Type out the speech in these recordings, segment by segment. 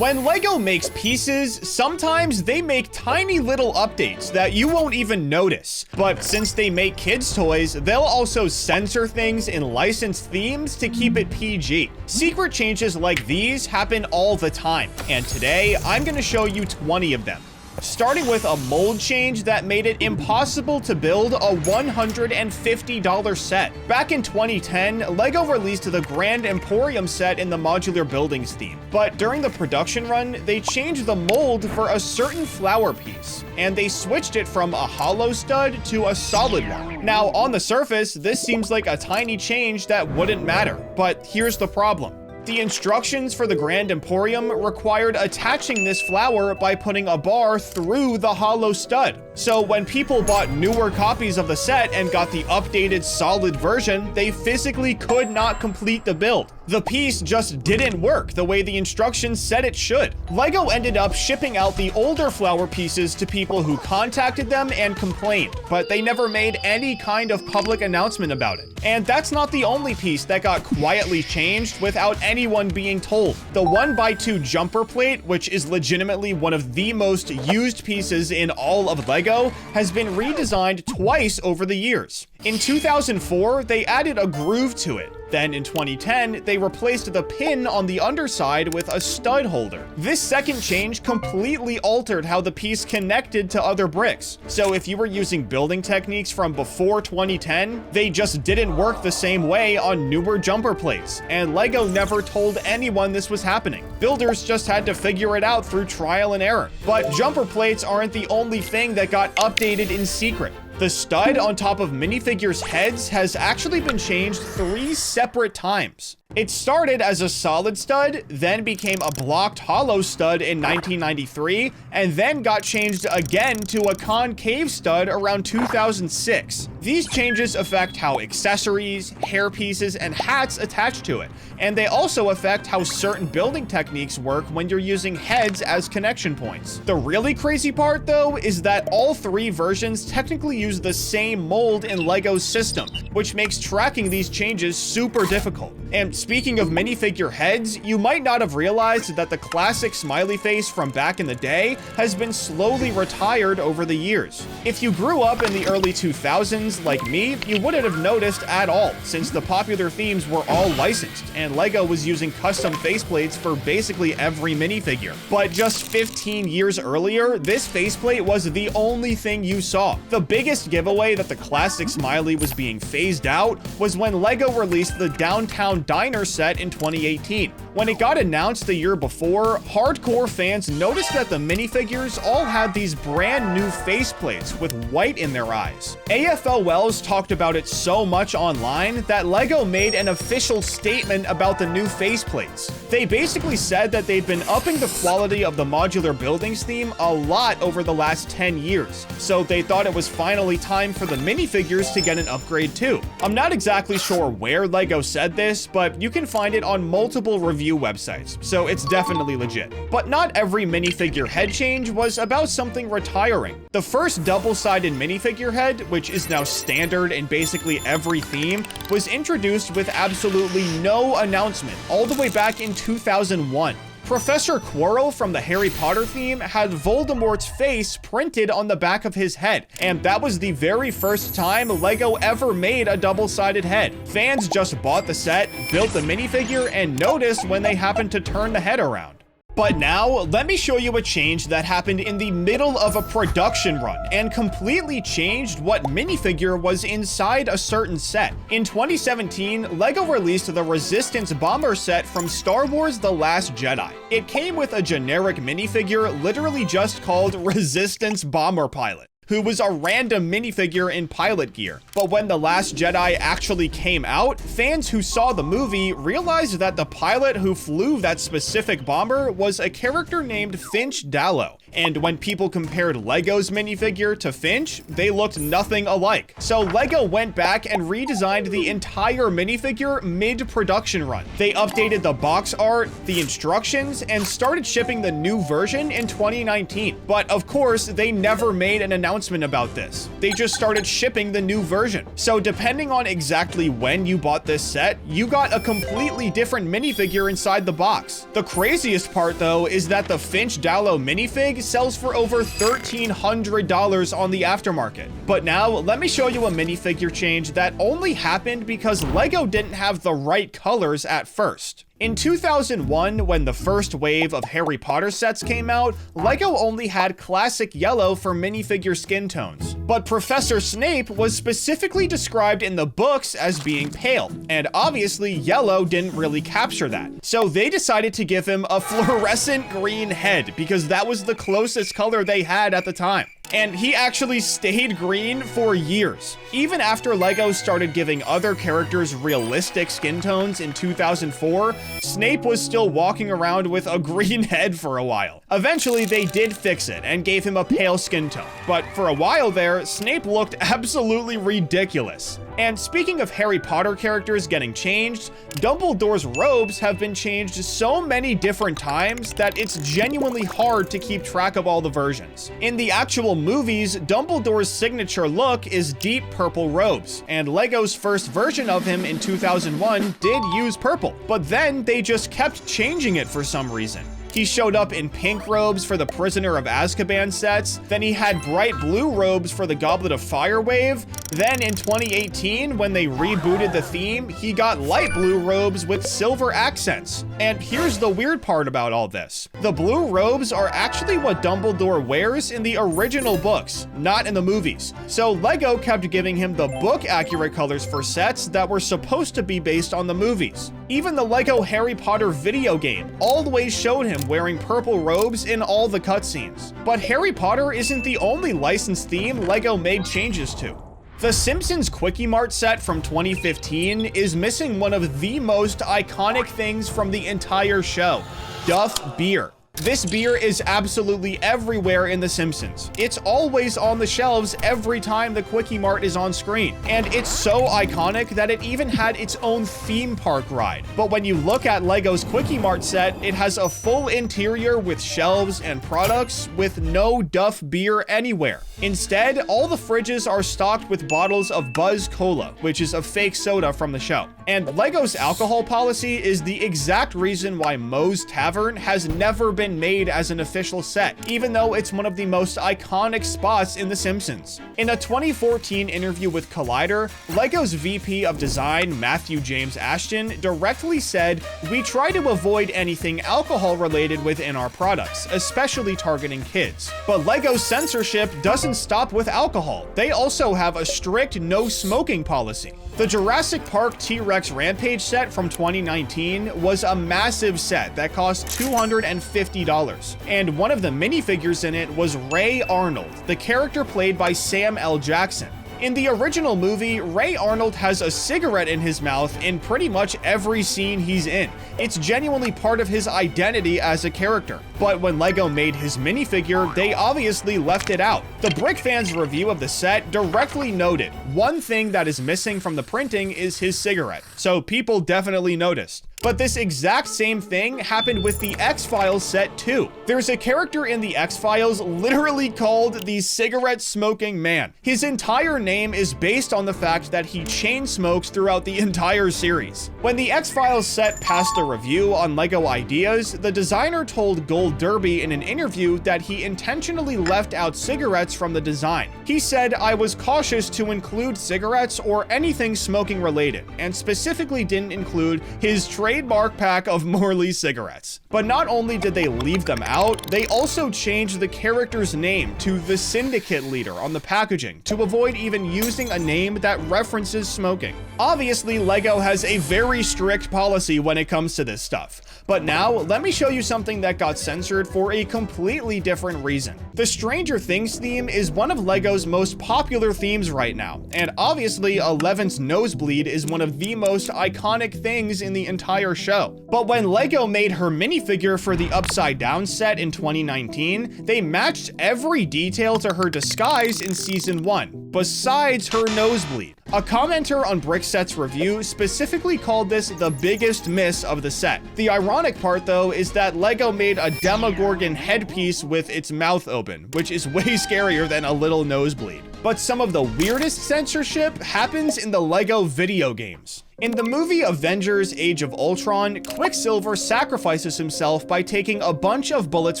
When LEGO makes pieces, sometimes they make tiny little updates that you won't even notice. But since they make kids' toys, they'll also censor things in licensed themes to keep it PG. Secret changes like these happen all the time, and today I'm going to show you 20 of them. Starting with a mold change that made it impossible to build a $150 set. Back in 2010, LEGO released the Grand Emporium set in the modular buildings theme. But during the production run, they changed the mold for a certain flower piece, and they switched it from a hollow stud to a solid one. Now, on the surface, this seems like a tiny change that wouldn't matter, but here's the problem. The instructions for the Grand Emporium required attaching this flower by putting a bar through the hollow stud. So when people bought newer copies of the set and got the updated solid version, they physically could not complete the build. The piece just didn't work the way the instructions said it should. LEGO ended up shipping out the older flower pieces to people who contacted them and complained, but they never made any kind of public announcement about it. And that's not the only piece that got quietly changed without anyone being told. The 1x2 jumper plate, which is legitimately one of the most used pieces in all of LEGO, has been redesigned twice over the years. In 2004, they added a groove to it. Then in 2010, they replaced the pin on the underside with a stud holder. This second change completely altered how the piece connected to other bricks. So if you were using building techniques from before 2010, they just didn't work the same way on newer jumper plates. And LEGO never told anyone this was happening. Builders just had to figure it out through trial and error. But jumper plates aren't the only thing that got updated in secret. The stud on top of minifigures' heads has actually been changed 3 separate times. It started as a solid stud, then became a blocked hollow stud in 1993, and then got changed again to a concave stud around 2006. These changes affect how accessories, hairpieces, and hats attach to it, and they also affect how certain building techniques work when you're using heads as connection points. The really crazy part, though, is that all 3 versions technically use the same mold in LEGO's system, which makes tracking these changes super difficult. And speaking of minifigure heads, you might not have realized that the classic smiley face from back in the day has been slowly retired over the years. If you grew up in the early 2000s like me, you wouldn't have noticed at all, since the popular themes were all licensed, and LEGO was using custom faceplates for basically every minifigure. But just 15 years earlier, this faceplate was the only thing you saw. The biggest giveaway that the classic smiley was being phased out was when LEGO released the Downtown Diner set in 2018. When it got announced the year before, hardcore fans noticed that the minifigures all had these brand new faceplates with white in their eyes. AFL Wells talked about it so much online that LEGO made an official statement about the new faceplates. They basically said that they'd been upping the quality of the modular buildings theme a lot over the last 10 years, so they thought it was finally time for the minifigures to get an upgrade too. I'm not exactly sure where LEGO said this, but you can find it on multiple review websites, so it's definitely legit. But not every minifigure head change was about something retiring. The first double-sided minifigure head, which is now standard in basically every theme, was introduced with absolutely no announcement all the way back in 2001. Professor Quirrell from the Harry Potter theme had Voldemort's face printed on the back of his head, and that was the very first time LEGO ever made a double-sided head. Fans just bought the set, built the minifigure, and noticed when they happened to turn the head around. But now, let me show you a change that happened in the middle of a production run and completely changed what minifigure was inside a certain set. In 2017, LEGO released the Resistance Bomber set from Star Wars: The Last Jedi. It came with a generic minifigure literally just called Resistance Bomber Pilot, who was a random minifigure in pilot gear. But when The Last Jedi actually came out, fans who saw the movie realized that the pilot who flew that specific bomber was a character named Finch Dallow. And when people compared Lego's minifigure to Finch, they looked nothing alike. So Lego went back and redesigned the entire minifigure mid-production run. They updated the box art, the instructions, and started shipping the new version in 2019. But of course, they never made an announcement about this. They just started shipping the new version. So depending on exactly when you bought this set, you got a completely different minifigure inside the box. The craziest part though is that the Finch Dallo minifig sells for over $1,300 on the aftermarket. But now let me show you a minifigure change that only happened because Lego didn't have the right colors at first. In 2001, when the first wave of Harry Potter sets came out, Lego only had classic yellow for minifigure skin tones. But Professor Snape was specifically described in the books as being pale, and obviously yellow didn't really capture that. So they decided to give him a fluorescent green head because that was the closest color they had at the time. And he actually stayed green for years. Even after Lego started giving other characters realistic skin tones in 2004, Snape was still walking around with a green head for a while. Eventually, they did fix it and gave him a pale skin tone. But for a while there, Snape looked absolutely ridiculous. And speaking of Harry Potter characters getting changed, Dumbledore's robes have been changed so many different times that it's genuinely hard to keep track of all the versions. In the actual movies, Dumbledore's signature look is deep purple robes, and Lego's first version of him in 2001 did use purple, but then they just kept changing it for some reason. He showed up in pink robes for the Prisoner of Azkaban sets, then he had bright blue robes for the Goblet of Fire wave, then in 2018, when they rebooted the theme, he got light blue robes with silver accents. And here's the weird part about all this. The blue robes are actually what Dumbledore wears in the original books, not in the movies. So Lego kept giving him the book-accurate colors for sets that were supposed to be based on the movies. Even the Lego Harry Potter video game always showed him wearing purple robes in all the cutscenes. But Harry Potter isn't the only licensed theme Lego made changes to. The Simpsons Quickie Mart set from 2015 is missing one of the most iconic things from the entire show: Duff beer. This beer is absolutely everywhere in The Simpsons. It's always on the shelves every time the Quickie Mart is on screen. And it's so iconic that it even had its own theme park ride. But when you look at Lego's Quickie Mart set, it has a full interior with shelves and products with no Duff beer anywhere. Instead, all the fridges are stocked with bottles of Buzz Cola, which is a fake soda from the show. And Lego's alcohol policy is the exact reason why Moe's Tavern has never been made as an official set, even though it's one of the most iconic spots in The Simpsons. In a 2014 interview with Collider, Lego's VP of Design, Matthew James Ashton, directly said, "We try to avoid anything alcohol related within our products, especially targeting kids. But Lego's censorship doesn't stop with alcohol. They also have a strict no smoking policy." The Jurassic Park T-Rex Rampage set from 2019 was a massive set that cost $250, and one of the minifigures in it was Ray Arnold, the character played by Sam L. Jackson. In the original movie, Ray Arnold has a cigarette in his mouth in pretty much every scene he's in. It's genuinely part of his identity as a character. But when Lego made his minifigure, they obviously left it out. The Brick Fans review of the set directly noted, one thing that is missing from the printing is his cigarette. So people definitely noticed. But this exact same thing happened with the X-Files set too. There's a character in the X-Files literally called the Cigarette Smoking Man. His entire name is based on the fact that he chain smokes throughout the entire series. When the X-Files set passed a review on Lego Ideas, the designer told Gold Derby in an interview that he intentionally left out cigarettes from the design. He said, "I was cautious to include cigarettes or anything smoking related, and specifically didn't include his trademark pack of Morley cigarettes." But not only did they leave them out, they also changed the character's name to the Syndicate Leader on the packaging to avoid even using a name that references smoking. Obviously, Lego has a very strict policy when it comes to this stuff. But now, let me show you something that got censored for a completely different reason. The Stranger Things theme is one of LEGO's most popular themes right now, and obviously Eleven's nosebleed is one of the most iconic things in the entire show. But when LEGO made her minifigure for the Upside Down set in 2019, they matched every detail to her disguise in Season 1, besides her nosebleed. A commenter on Brickset's review specifically called this the biggest miss of the set. The ironic part though is that LEGO made a Demogorgon headpiece with its mouth open, which is way scarier than a little nosebleed. But some of the weirdest censorship happens in the LEGO video games. In the movie Avengers: Age of Ultron, Quicksilver sacrifices himself by taking a bunch of bullets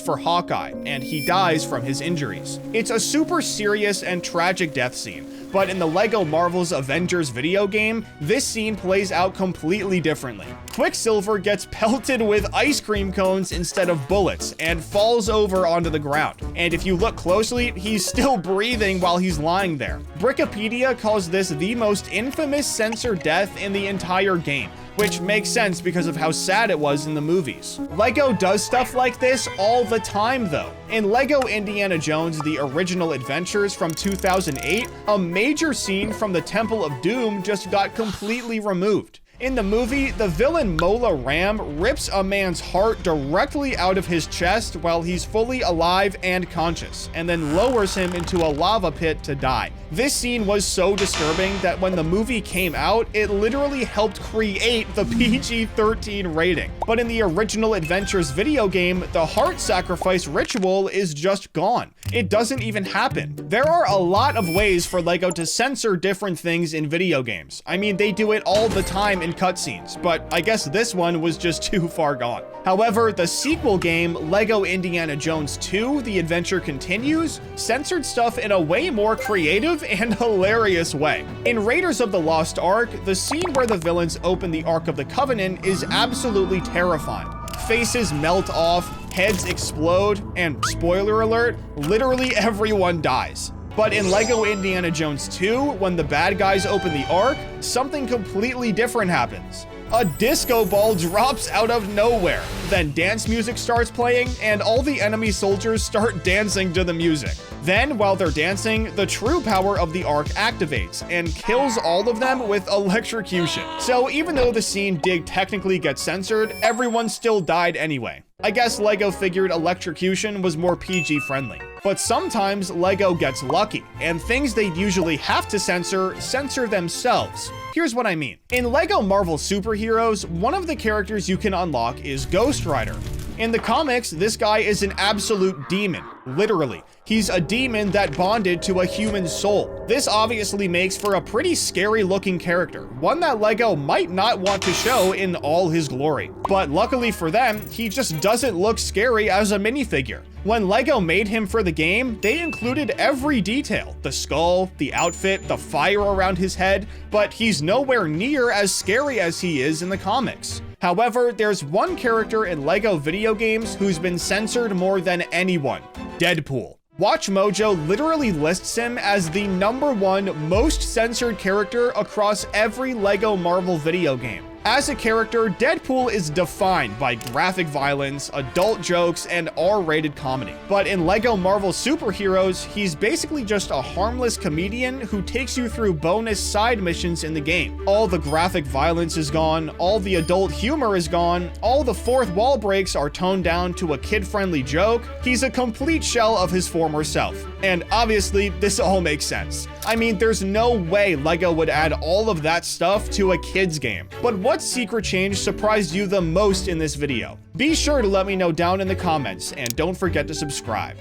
for Hawkeye, and he dies from his injuries. It's a super serious and tragic death scene. But in the LEGO Marvel's Avengers video game, this scene plays out completely differently. Quicksilver gets pelted with ice cream cones instead of bullets and falls over onto the ground. And if you look closely, he's still breathing while he's lying there. Brickopedia calls this the most infamous censored death in the entire game, which makes sense because of how sad it was in the movies. LEGO does stuff like this all the time though. In LEGO Indiana Jones: The Original Adventures from 2008, a major scene from the Temple of Doom just got completely removed. In the movie, the villain Mola Ram rips a man's heart directly out of his chest while he's fully alive and conscious, and then lowers him into a lava pit to die. This scene was so disturbing that when the movie came out, it literally helped create the PG-13 rating. But in the Original Adventures video game, the heart sacrifice ritual is just gone. It doesn't even happen. There are a lot of ways for LEGO to censor different things in video games. I mean, they do it all the time in cutscenes, but I guess this one was just too far gone. However, the sequel game, LEGO Indiana Jones 2: The Adventure Continues, censored stuff in a way more creative and hilarious way. In Raiders of the Lost Ark, the scene where the villains open the Ark of the Covenant is absolutely terrifying. Faces melt off, heads explode, and spoiler alert, literally everyone dies. But in LEGO Indiana Jones 2, when the bad guys open the Ark, something completely different happens. A disco ball drops out of nowhere. Then dance music starts playing, and all the enemy soldiers start dancing to the music. Then, while they're dancing, the true power of the Ark activates and kills all of them with electrocution. So even though the scene did technically get censored, everyone still died anyway. I guess LEGO figured electrocution was more PG friendly. But sometimes LEGO gets lucky, and things they'd usually have to censor themselves. Here's what I mean. In LEGO Marvel Superheroes, one of the characters you can unlock is Ghost Rider. In the comics, this guy is an absolute demon, literally. He's a demon that bonded to a human soul. This obviously makes for a pretty scary looking character, one that LEGO might not want to show in all his glory. But luckily for them, he just doesn't look scary as a minifigure. When LEGO made him for the game, they included every detail: the skull, the outfit, the fire around his head, but he's nowhere near as scary as he is in the comics. However, there's one character in LEGO video games who's been censored more than anyone: Deadpool. WatchMojo literally lists him as the #1 most censored character across every LEGO Marvel video game. As a character, Deadpool is defined by graphic violence, adult jokes, and R-rated comedy. But in LEGO Marvel Superheroes, he's basically just a harmless comedian who takes you through bonus side missions in the game. All the graphic violence is gone, all the adult humor is gone, all the fourth wall breaks are toned down to a kid-friendly joke. He's a complete shell of his former self. And obviously, this all makes sense. I mean, there's no way LEGO would add all of that stuff to a kid's game. But what secret change surprised you the most in this video? Be sure to let me know down in the comments, and don't forget to subscribe.